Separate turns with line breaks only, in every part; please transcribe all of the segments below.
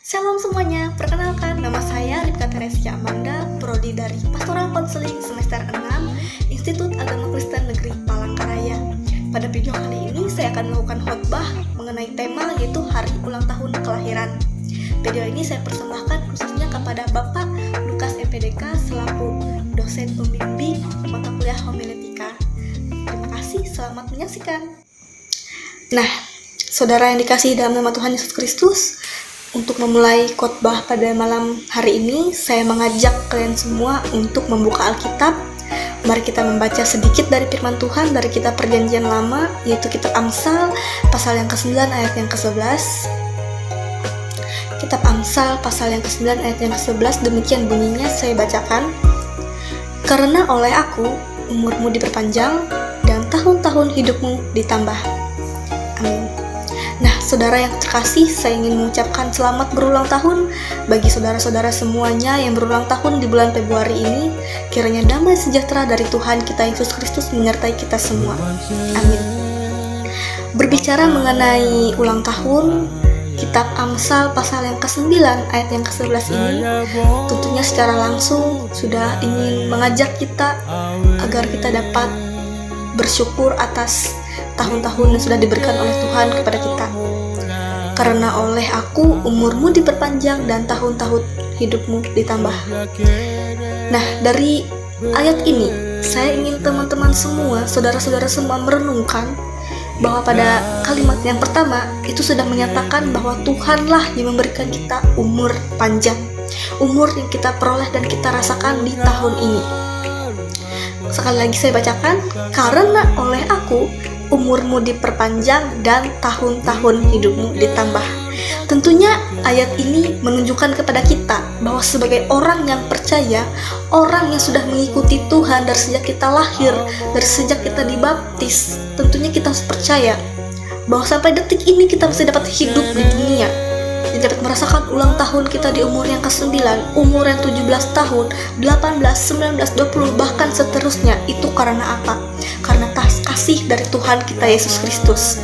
Shalom semuanya, perkenalkan nama saya Ripka Teresia Amanda, prodi dari Pastoral Counseling semester 6, Institut Agama Kristen Negeri Palangkaraya. Pada video kali ini saya akan melakukan khotbah mengenai tema yaitu Hari Ulang Tahun Kelahiran. Video ini saya persembahkan khususnya kepada Bapak Lukas MPDK selaku dosen pembimbing mata kuliah homiletika. Terima kasih, selamat menyaksikan. Nah, saudara yang dikasihi dalam nama Tuhan Yesus Kristus, untuk memulai khotbah pada malam hari ini, saya mengajak kalian semua untuk membuka Alkitab. Mari kita membaca sedikit dari firman Tuhan dari kitab Perjanjian Lama, yaitu kitab Amsal, pasal yang ke-9 ayat yang ke-11. Kitab Amsal, pasal yang ke-9 ayat yang ke-11, demikian bunyinya, saya bacakan. Karena oleh aku, umurmu diperpanjang, dan tahun-tahun hidupmu ditambah. Amin. Nah, saudara yang terkasih, saya ingin mengucapkan selamat berulang tahun bagi saudara-saudara semuanya yang berulang tahun di bulan Februari ini. Kiranya damai sejahtera dari Tuhan kita Yesus Kristus menyertai kita semua. Amin. Berbicara mengenai ulang tahun, kitab Amsal pasal yang ke-9 ayat yang ke-11 ini tentunya secara langsung sudah ingin mengajak kita agar kita dapat bersyukur atas tahun-tahun yang sudah diberikan oleh Tuhan kepada kita. Karena oleh aku umurmu diperpanjang dan tahun-tahun hidupmu ditambah. Nah, dari ayat ini saya ingin teman-teman semua, saudara-saudara semua merenungkan bahwa pada kalimat yang pertama itu sudah menyatakan bahwa Tuhanlah yang memberikan kita umur panjang, umur yang kita peroleh dan kita rasakan di tahun ini. Sekali lagi saya bacakan, karena oleh aku umurmu diperpanjang dan tahun-tahun hidupmu ditambah. Tentunya ayat ini menunjukkan kepada kita bahwa sebagai orang yang percaya, orang yang sudah mengikuti Tuhan dari sejak kita lahir, dari sejak kita dibaptis, tentunya kita harus percaya bahwa sampai detik ini kita masih dapat hidup di dunia, dapat merasakan ulang tahun kita di umur yang ke-9, umur yang 17 tahun, 18, 19, 20, bahkan seterusnya. Itu karena apa? Karena kasih dari Tuhan kita Yesus Kristus.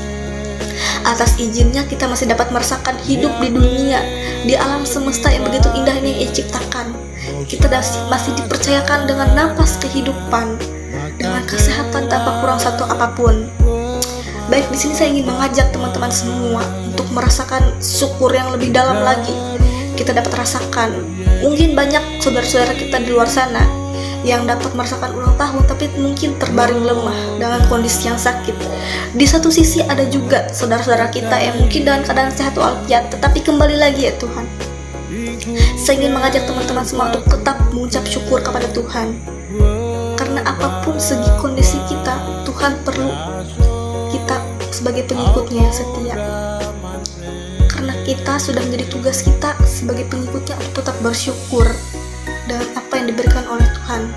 Atas izinnya kita masih dapat merasakan hidup di dunia, di alam semesta yang begitu indah ini yang Ia ciptakan. Kita masih dipercayakan dengan napas kehidupan, dengan kesehatan tanpa kurang satu apapun. Baik, di sini saya ingin mengajak teman-teman semua untuk merasakan syukur yang lebih dalam lagi. Kita dapat rasakan, mungkin banyak saudara-saudara kita di luar sana yang dapat merasakan ulang tahun tapi mungkin terbaring lemah dengan kondisi yang sakit. Di satu sisi ada juga saudara-saudara kita yang mungkin dengan keadaan sehat walafiat, tetapi kembali lagi ya Tuhan, saya ingin mengajak teman-teman semua untuk tetap mengucap syukur kepada Tuhan. Karena apapun segi kondisi kita, Tuhan perlu kita sebagai pengikutnya yang setia. Karena kita sudah menjadi tugas kita sebagai pengikutnya untuk tetap bersyukur dengan apa yang diberikan oleh Tuhan.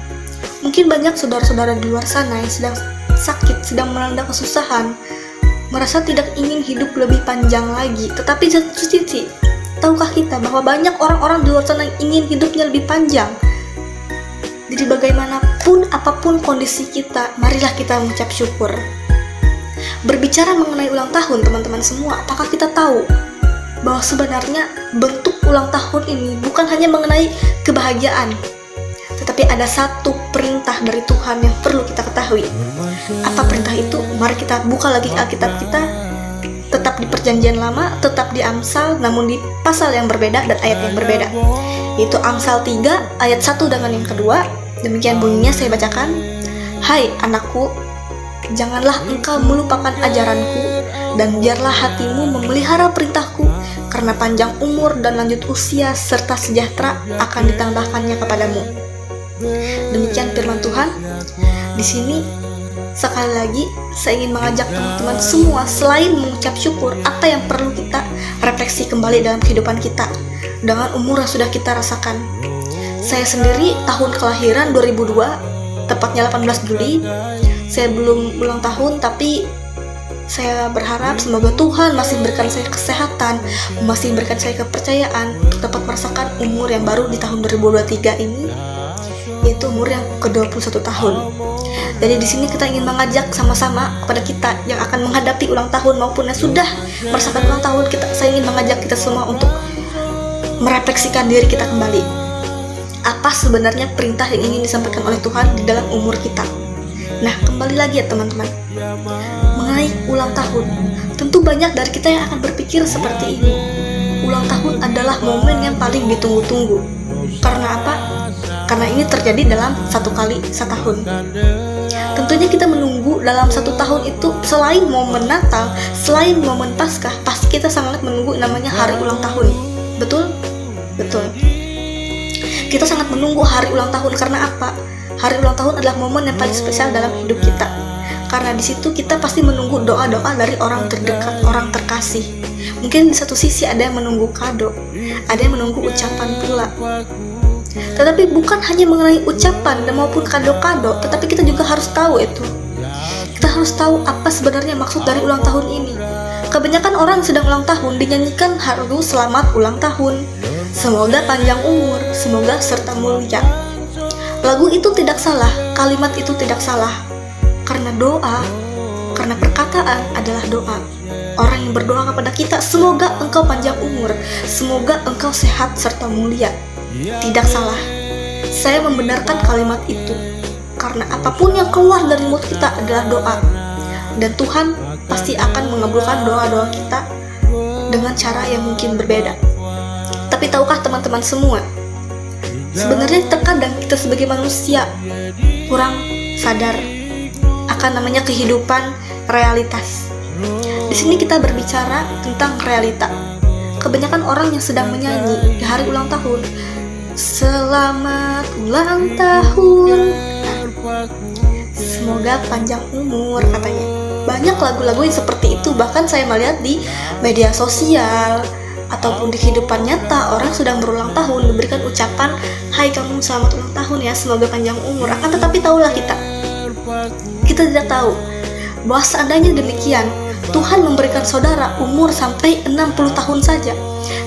Mungkin banyak saudara-saudara di luar sana yang sedang sakit, sedang melanda kesusahan, merasa tidak ingin hidup lebih panjang lagi. Tetapi di satu sisi, tahukah kita bahwa banyak orang-orang di luar sana yang ingin hidupnya lebih panjang? Jadi bagaimanapun, apapun kondisi kita, marilah kita mengucap syukur. Berbicara mengenai ulang tahun, teman-teman semua, apakah kita tahu bahwa sebenarnya bentuk ulang tahun ini bukan hanya mengenai kebahagiaan, tetapi ada satu perintah dari Tuhan yang perlu kita ketahui. Apa perintah itu? Mari kita buka lagi Alkitab kita, tetap di Perjanjian Lama, tetap di Amsal, namun di pasal yang berbeda dan ayat yang berbeda, yaitu Amsal 3 ayat 1 dengan yang kedua. Demikian bunyinya, saya bacakan. Hai anakku, janganlah engkau melupakan ajaranku, dan biarlah hatimu memelihara perintahku, karena panjang umur dan lanjut usia serta sejahtera akan ditambahkannya kepadamu. Demikian firman Tuhan. Di sini sekali lagi saya ingin mengajak teman-teman semua, selain mengucap syukur, apa yang perlu kita refleksi kembali dalam kehidupan kita dengan umur yang sudah kita rasakan. Saya sendiri tahun kelahiran 2002, tepatnya 18 Juli. Saya belum ulang tahun, tapi saya berharap semoga Tuhan masih memberikan saya kesehatan, masih memberikan saya kepercayaan untuk dapat merasakan umur yang baru di tahun 2023 ini, yaitu umur yang ke-21 tahun. Jadi di sini kita ingin mengajak sama-sama kepada kita yang akan menghadapi ulang tahun maupun yang sudah merasakan ulang tahun, saya ingin mengajak kita semua untuk merefleksikan diri kita kembali. Apa sebenarnya perintah yang ingin disampaikan oleh Tuhan di dalam umur kita? Nah, kembali lagi ya teman-teman, mengenai ulang tahun. Tentu banyak dari kita yang akan berpikir seperti ini. Ulang tahun adalah momen yang paling ditunggu-tunggu. Karena apa? Karena ini terjadi dalam satu kali setahun. Tentunya kita menunggu dalam satu tahun itu, selain momen Natal, selain momen Paskah, pasti kita sangat menunggu namanya hari ulang tahun. Betul? Betul. Kita sangat menunggu hari ulang tahun karena apa? Hari ulang tahun adalah momen yang paling spesial dalam hidup kita. Karena di situ kita pasti menunggu doa-doa dari orang terdekat, orang terkasih. Mungkin di satu sisi ada yang menunggu kado, ada yang menunggu ucapan pula. Tetapi bukan hanya mengenai ucapan dan maupun kado-kado, tetapi kita juga harus tahu itu. Kita harus tahu apa sebenarnya maksud dari ulang tahun ini. Kebanyakan orang sedang ulang tahun dinyanyikan lagu selamat ulang tahun, semoga panjang umur, semoga serta mulia. Lagu itu tidak salah, kalimat itu tidak salah. Karena doa, karena perkataan adalah doa. Orang yang berdoa kepada kita, semoga engkau panjang umur, semoga engkau sehat serta mulia. Tidak salah. Saya membenarkan kalimat itu. Karena apapun yang keluar dari mulut kita adalah doa. Dan Tuhan pasti akan mengabulkan doa-doa kita dengan cara yang mungkin berbeda. Tapi tahukah teman-teman semua, sebenarnya terkadang kita sebagai manusia kurang sadar akan namanya kehidupan realitas. Di sini kita berbicara tentang realita. Kebanyakan orang yang sedang menyanyi di hari ulang tahun, selamat ulang tahun, semoga panjang umur katanya. Banyak lagu-lagu yang seperti itu, bahkan saya melihat di media sosial ataupun di kehidupan nyata, orang sedang berulang tahun diberikan ucapan, hai kamu selamat ulang tahun ya, semoga panjang umur. Akan tetapi tahulah kita tidak tahu bahwa seandainya demikian, Tuhan memberikan saudara umur sampai 60 tahun saja.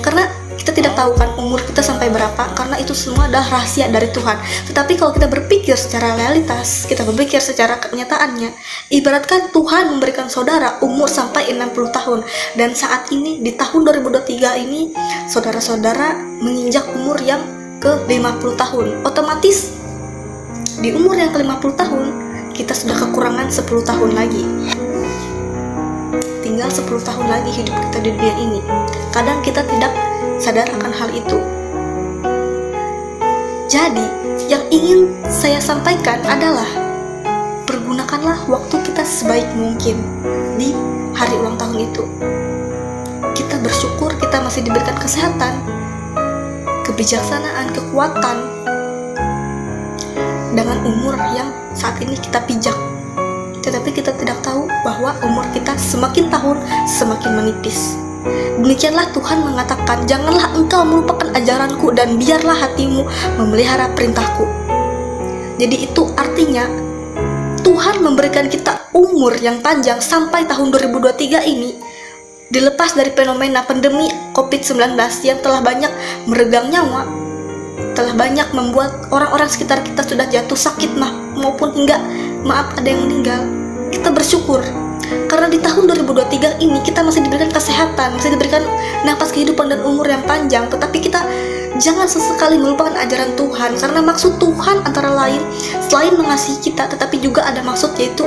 Karena kita tidak tahu kan umur kita sampai berapa, karena itu semua adalah rahasia dari Tuhan. Tetapi kalau kita berpikir secara realitas, kita berpikir secara kenyataannya, ibaratkan Tuhan memberikan saudara umur sampai 60 tahun. Dan saat ini di tahun 2023 ini, saudara-saudara menginjak umur yang ke 50 tahun. Otomatis di umur yang ke 50 tahun, kita sudah kekurangan 10 tahun lagi. Tinggal 10 tahun lagi hidup kita di dunia ini. Kadang kita tidak sadar akan hal itu. Jadi, yang ingin saya sampaikan adalah pergunakanlah waktu kita sebaik mungkin di hari ulang tahun itu. Kita bersyukur kita masih diberikan kesehatan, kebijaksanaan, kekuatan dengan umur yang saat ini kita pijak. Tetapi kita tidak tahu bahwa umur kita semakin tahun semakin menipis. Demikianlah Tuhan mengatakan, janganlah engkau melupakan ajaranku dan biarlah hatimu memelihara perintahku. Jadi itu artinya Tuhan memberikan kita umur yang panjang sampai tahun 2023 ini, dilepas dari fenomena pandemi COVID-19 yang telah banyak meregang nyawa, telah banyak membuat orang-orang sekitar kita sudah jatuh sakit maupun hingga ada yang meninggal. Kita bersyukur karena di tahun 2023 ini kita masih diberikan kesehatan, masih diberikan nafas kehidupan dan umur yang panjang. Tetapi kita jangan sesekali melupakan ajaran Tuhan, karena maksud Tuhan antara lain selain mengasihi kita, tetapi juga ada maksud, yaitu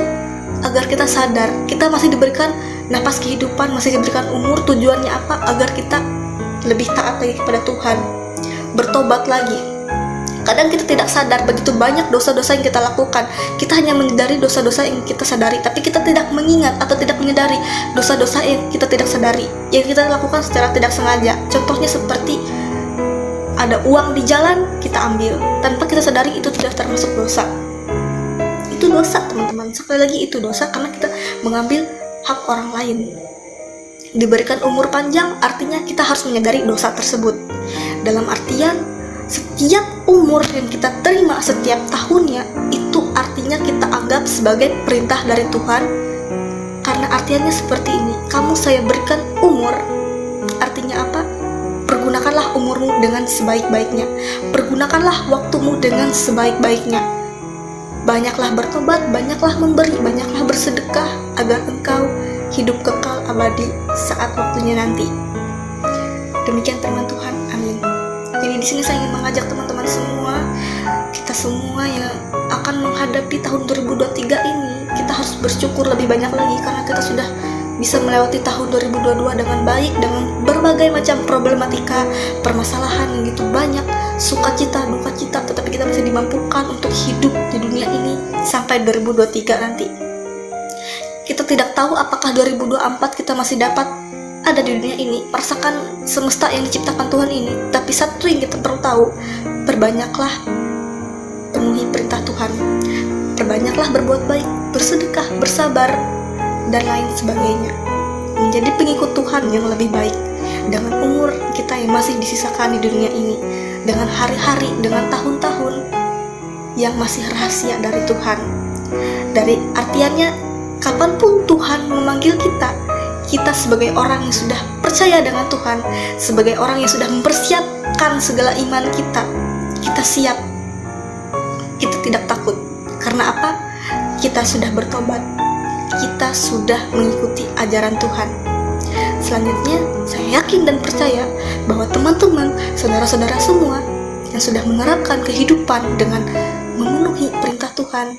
agar kita sadar kita masih diberikan nafas kehidupan, masih diberikan umur. Tujuannya apa? Agar kita lebih taat lagi kepada Tuhan, bertobat lagi. Kadang kita tidak sadar begitu banyak dosa-dosa yang kita lakukan. Kita hanya menyadari dosa-dosa yang kita sadari, tapi kita tidak mengingat atau tidak menyadari dosa-dosa yang kita tidak sadari, yang kita lakukan secara tidak sengaja. Contohnya seperti ada uang di jalan, kita ambil tanpa kita sadari, itu tidak termasuk dosa. Itu dosa, teman-teman. Sekali lagi itu dosa karena kita mengambil hak orang lain. Diberikan umur panjang artinya kita harus menyadari dosa tersebut. Dalam artian setiap umur yang kita terima setiap tahunnya, itu artinya kita anggap sebagai perintah dari Tuhan. Karena artiannya seperti ini, kamu saya berikan umur, artinya apa? Pergunakanlah umurmu dengan sebaik-baiknya, pergunakanlah waktumu dengan sebaik-baiknya. Banyaklah bertobat, banyaklah memberi, banyaklah bersedekah, agar engkau hidup kekal abadi saat waktunya nanti. Demikian firman Tuhan, amin. sini saya ingin mengajak teman-teman semua, kita semua yang akan menghadapi tahun 2023 ini, kita harus bersyukur lebih banyak lagi karena kita sudah bisa melewati tahun 2022 dengan baik, dengan berbagai macam problematika, permasalahan yang gitu banyak, sukacita, duka cita, tetapi kita masih dimampukan untuk hidup di dunia ini sampai 2023 nanti. Kita tidak tahu apakah 2024 kita masih dapat ada di dunia ini, merasakan semesta yang diciptakan Tuhan ini. Tapi satu yang kita perlu tahu, perbanyaklah penuhi perintah Tuhan, perbanyaklah berbuat baik, bersedekah, bersabar, dan lain sebagainya. Menjadi pengikut Tuhan yang lebih baik dengan umur kita yang masih disisakan di dunia ini, dengan hari-hari, dengan tahun-tahun yang masih rahasia dari Tuhan. Dari artiannya, kapanpun Tuhan memanggil kita, kita sebagai orang yang sudah percaya dengan Tuhan, sebagai orang yang sudah mempersiapkan segala iman kita, kita siap, kita tidak takut. Karena apa? Kita sudah bertobat, kita sudah mengikuti ajaran Tuhan. Selanjutnya, saya yakin dan percaya bahwa teman-teman, saudara-saudara semua yang sudah menerapkan kehidupan dengan memenuhi perintah Tuhan,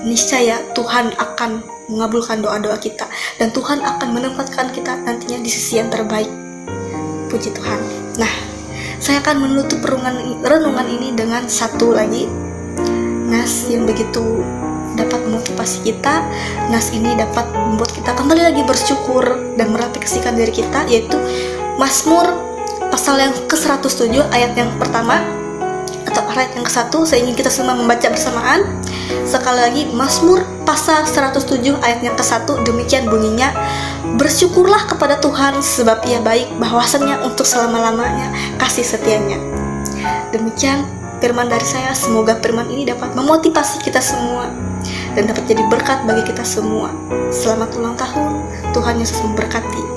niscaya Tuhan akan mengabulkan doa-doa kita, dan Tuhan akan menempatkan kita nantinya di sisi yang terbaik. Puji Tuhan. Nah, saya akan menutup renungan ini dengan satu lagi nas yang begitu dapat memotivasi kita. Nas ini dapat membuat kita kembali lagi bersyukur dan merefleksikan diri kita, yaitu Mazmur pasal yang ke-107 ayat yang pertama atau ayat yang ke-1. Saya ingin kita semua membaca bersamaan. Sekali lagi, Mazmur pasal 107 ayat yang ke-1, demikian bunyinya: bersyukurlah kepada Tuhan sebab Ia baik, bahwasannya untuk selama-lamanya kasih setianya. Demikian firman dari saya. Semoga firman ini dapat memotivasi kita semua dan dapat jadi berkat bagi kita semua. Selamat ulang tahun, Tuhan Yesus memberkati.